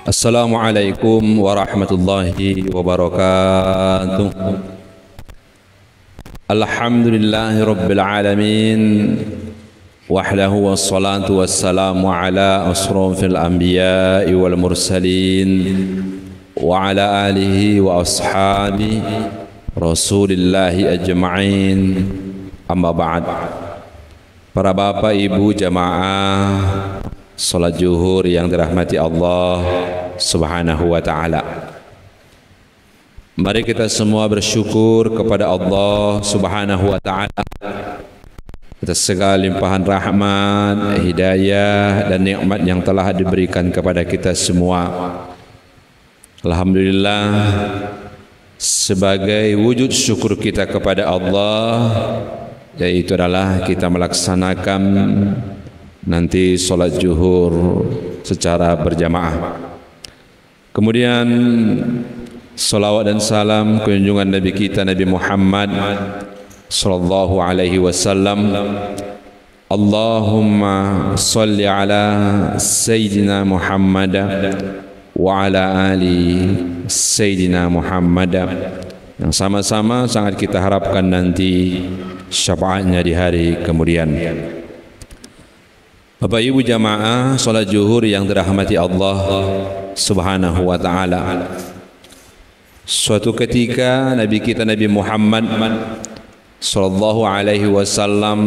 Assalamualaikum warahmatullahi wabarakatuh. Alhamdulillahi rabbil alamin. Wahdahu wassalatu wassalamu ala asrafil anbiya'i wal mursalin wa ala alihi wa ashabi rasulillahi ajma'in. Amma ba'd. Para bapak ibu jamaah salat zuhur yang dirahmati Allah Subhanahu wa taala. Mari kita semua bersyukur kepada Allah Subhanahu wa taala atas segala limpahan rahmat, hidayah dan nikmat yang telah diberikan kepada kita semua. Alhamdulillah, sebagai wujud syukur kita kepada Allah, yaitu adalah kita melaksanakan nanti sholat zuhur secara berjamaah. Kemudian salawat dan salam kunjungan Nabi kita Nabi Muhammad sallallahu alaihi wasallam. Allahumma salli ala Sayyidina Muhammad wa ala ali Sayyidina Muhammad, yang sama-sama sangat kita harapkan nanti syafaatnya di hari kemudian. Bapak ibu jamaah salat zuhur yang dirahmati Allah Subhanahu wa taala. Suatu ketika Nabi kita Nabi Muhammad sallallahu alaihi wasallam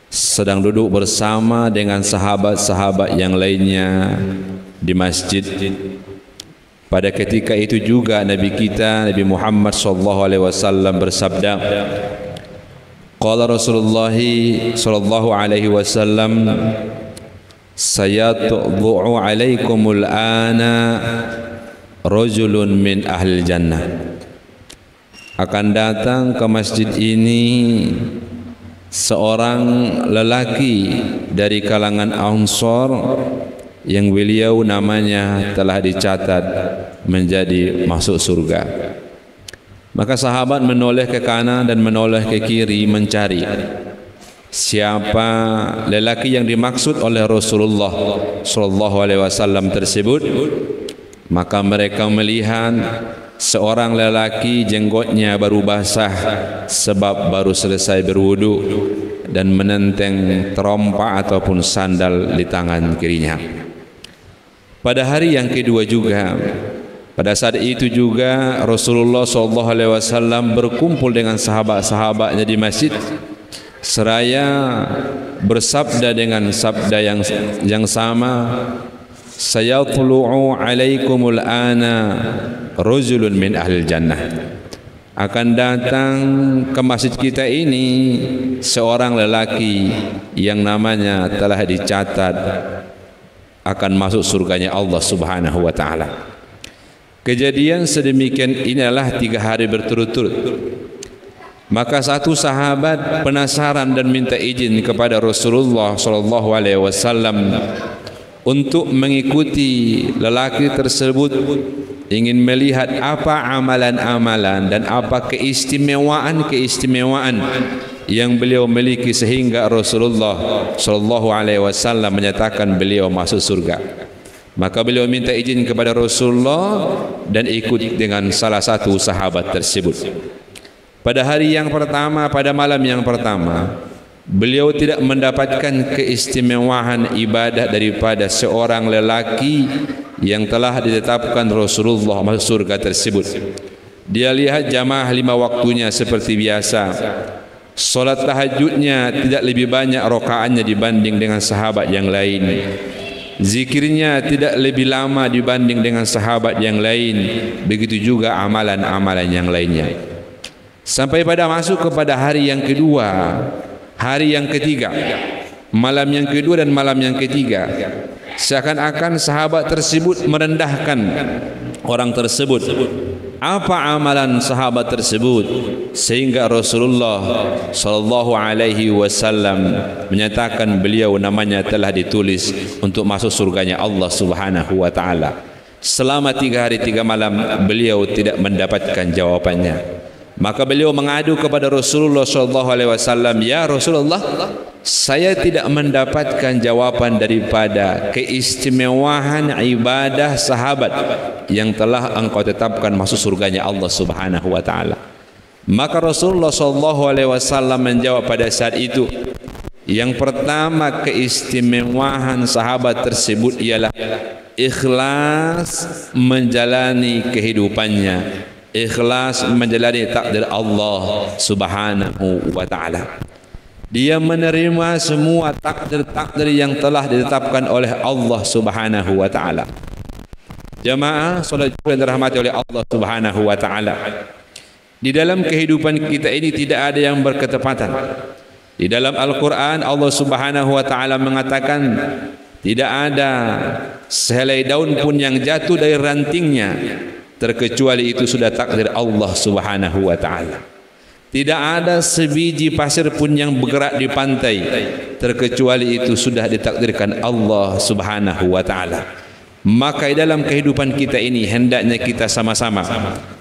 sedang duduk bersama dengan sahabat-sahabat yang lainnya di masjid. Pada ketika itu juga Nabi kita Nabi Muhammad sallallahu alaihi wasallam bersabda, qala Rasulullah sallallahu alaihi wasallam, sayatdu'u alaikumul ana rajulun min ahli jannah. Akan datang ke masjid ini seorang lelaki dari kalangan Ansar yang beliau namanya telah dicatat menjadi masuk surga. Maka sahabat menoleh ke kanan dan menoleh ke kiri mencari siapa lelaki yang dimaksud oleh Rasulullah sallallahu alaihi wasallam tersebut. Maka mereka melihat seorang lelaki jenggotnya baru basah sebab baru selesai berwudu dan menenteng terompak ataupun sandal di tangan kirinya. Pada hari yang kedua juga, pada saat itu juga Rasulullah SAW berkumpul dengan sahabat-sahabatnya di masjid seraya bersabda dengan sabda yang sama, sayatlu'u alaikumul ana rajulun min ahli jannah. Akan datang ke masjid kita ini seorang lelaki yang namanya telah dicatat akan masuk surganya Allah Subhanahu wa taala. Kejadian sedemikian inilah 3 hari berturut-turut. Maka satu sahabat penasaran dan minta izin kepada Rasulullah sallallahu alaihi wasallam untuk mengikuti lelaki tersebut, ingin melihat apa amalan-amalan dan apa keistimewaan yang beliau miliki sehingga Rasulullah sallallahu alaihi wasallam menyatakan beliau masuk surga. Maka beliau minta izin kepada Rasulullah dan ikut dengan salah satu sahabat tersebut. Pada hari yang pertama, pada malam yang pertama, beliau tidak mendapatkan keistimewaan ibadah daripada seorang lelaki yang telah ditetapkan Rasulullah masuk surga tersebut. Dia lihat jamaah 5 waktunya seperti biasa. Solat tahajudnya tidak lebih banyak rakaatnya dibanding dengan sahabat yang lain. Zikirnya tidak lebih lama dibanding dengan sahabat yang lain. Begitu juga amalan-amalan yang lainnya. Sampai pada masuk kepada hari yang kedua, hari yang ketiga, malam yang kedua dan malam yang ketiga, seakan-akan sahabat tersebut merendahkan orang tersebut. Apa amalan sahabat tersebut sehingga Rasulullah sallallahu alaihi wasallam menyatakan beliau namanya telah ditulis untuk masuk surganya Allah Subhanahu wa taala. Selama 3 hari 3 malam beliau tidak mendapatkan jawabannya. Maka beliau mengadu kepada Rasulullah SAW, ya Rasulullah, saya tidak mendapatkan jawaban daripada keistimewaan ibadah sahabat yang telah engkau tetapkan masuk surganya Allah Subhanahu wa taala. Maka Rasulullah SAW menjawab pada saat itu, yang pertama keistimewaan sahabat tersebut ialah ikhlas menjalani kehidupannya, ikhlas menjalani takdir Allah Subhanahu wa taala. Dia menerima semua takdir-takdir yang telah ditetapkan oleh Allah Subhanahu wa taala. Jamaah salat yang dirahmati oleh Allah Subhanahu wa taala. Di dalam kehidupan kita ini tidak ada yang berketepatan. Di dalam Al-Quran Allah Subhanahu wa taala mengatakan tidak ada sehelai daun pun yang jatuh dari rantingnya terkecuali itu sudah takdir Allah Subhanahu wa taala. Tidak ada sebiji pasir pun yang bergerak di pantai terkecuali itu sudah ditakdirkan Allah Subhanahu wa taala. Maka dalam kehidupan kita ini hendaknya kita sama-sama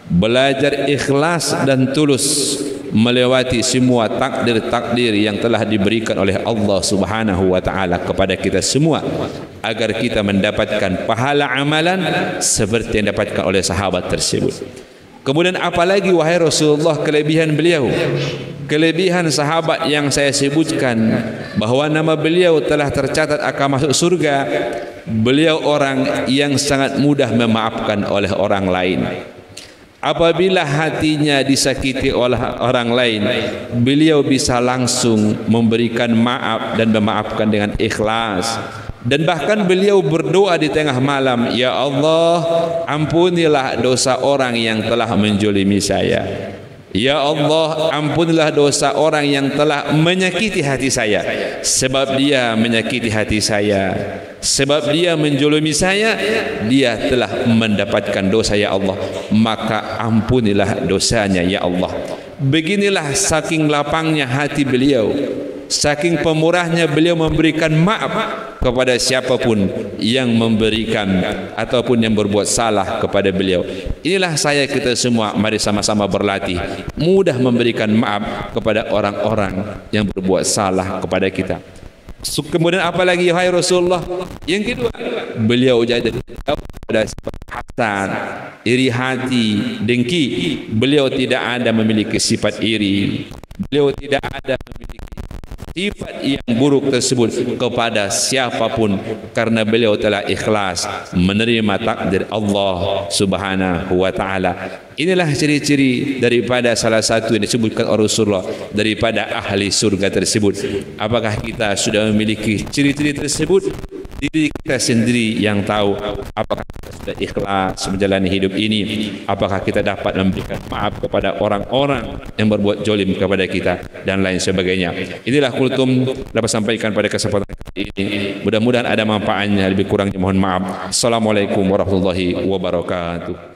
belajar ikhlas dan tulus melewati semua takdir-takdir yang telah diberikan oleh Allah Subhanahu wa taala kepada kita semua, agar kita mendapatkan pahala amalan seperti yang didapatkan oleh sahabat tersebut. Kemudian apalagi wahai Rasulullah kelebihan beliau? Kelebihan sahabat yang saya sebutkan bahwa nama beliau telah tercatat akan masuk surga. Beliau orang yang sangat mudah memaafkan oleh orang lain. Apabila hatinya disakiti oleh orang lain, beliau bisa langsung memberikan maaf dan memaafkan dengan ikhlas. Dan bahkan beliau berdoa di tengah malam, ya Allah, ampunilah dosa orang yang telah menjolimi saya. Ya Allah, ampunilah dosa orang yang telah menyakiti hati saya. Sebab dia menyakiti hati saya, sebab dia menjolimi saya, dia telah mendapatkan dosa ya Allah. Maka ampunilah dosanya ya Allah. Beginilah saking lapangnya hati beliau, saking pemurahnya beliau memberikan maaf kepada siapapun yang memberikan ataupun yang berbuat salah kepada beliau. Inilah saya kita semua, mari sama-sama berlatih mudah memberikan maaf kepada orang-orang yang berbuat salah kepada kita. Kemudian apalagi hai Rasulullah? Yang kedua, beliau jadi pada hasad, iri hati, dengki. Beliau tidak ada memiliki sifat iri. Beliau tidak ada memiliki sifat yang buruk tersebut kepada siapapun, karena beliau telah ikhlas menerima takdir Allah Subhanahu wa taala. Inilah ciri-ciri daripada salah satu yang disebutkan oleh Rasulullah daripada ahli surga tersebut. Apakah kita sudah memiliki ciri-ciri tersebut? Diri kita sendiri yang tahu apakah kita sudah ikhlas menjalani hidup ini, apakah kita dapat memberikan maaf kepada orang-orang yang berbuat jolim kepada kita dan lain sebagainya. Inilah kultum dapat sampaikan pada kesempatan kali ini. Mudah-mudahan ada manfaatnya, lebih kurangnya mohon maaf. Assalamualaikum warahmatullahi wabarakatuh.